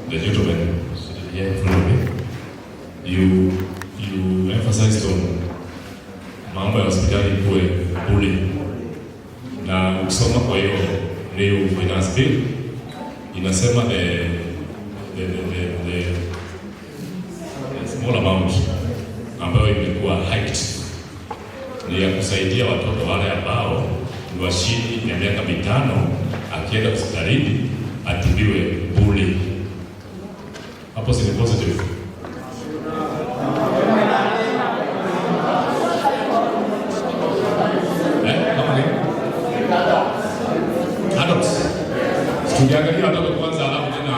the gentleman here in front of me, you emphasized on mambo ya hospitali kuwe bure, na ukisoma kwa hiyo new finance bill inasema the small amount ambayo imekuwa hiked ni ya kusaidia watoto wale ambao ni wa chini ya miaka 5 akienda hospitalini atibiwe bure. Hapo si positive? Adults. Tukiangalia watoto kwanza alafu tena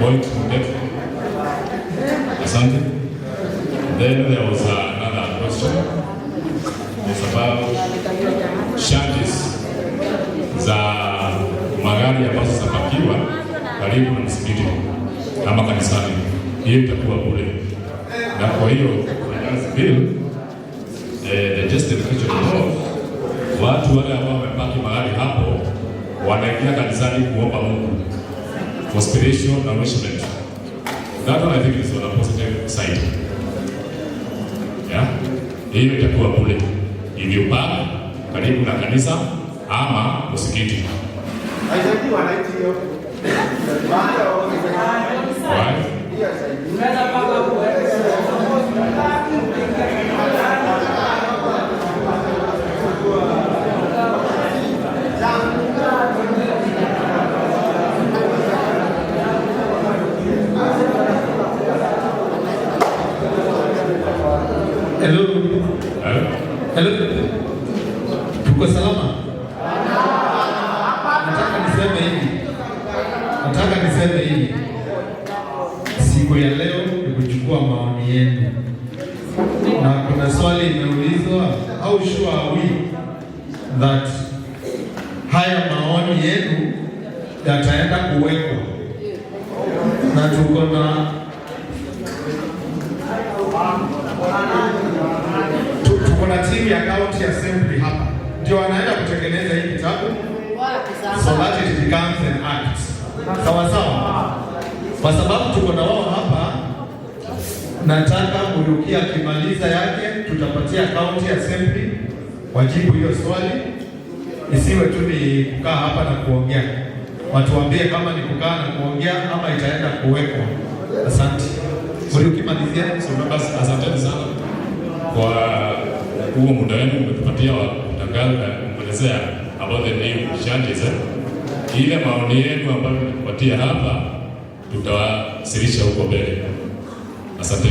point noted. Asante. Then there was another question. It's about charges za magari ambazo zinapakiwa karibu na msikiti ama kanisani. Hiyo itakuwa bure. Na kwa hiyo bill the justification of watu wale ambao wamepaki magari hapo wanaingia kanisani kuomba Mungu for spiritual nourishment. That one I think is on a positive side. Yeah? Hiyo itakuwa bure. If you park karibu na kanisa ama msikiti. Why? Hello. Hello. Tuko salama? Nataka niseme hivi. Siku ya leo ni kuchukua maoni yenu. Na kuna swali imeulizwa, how sure are we that haya maoni yenu yataenda kuwekwa? Na tuko na timu ya county assembly hapa ndio wanaenda kutengeneza hii kitabu so that it becomes an act. Sawa sawa, kwa sababu tuko na wao hapa. Nataka Mulukia akimaliza yake tutapatia county assembly wajibu hiyo swali, isiwe tu ni kukaa hapa na kuongea. Watuambie kama ni kukaa na kuongea ama itaenda kuwekwa. Asante. Mulukia, asante sana kwa huo muda wenu umetupatia wa kutangaza kuelezea about the new changes. Ile maoni yenu ambayo tumepatia hapa tutawasilisha huko mbele. Asante.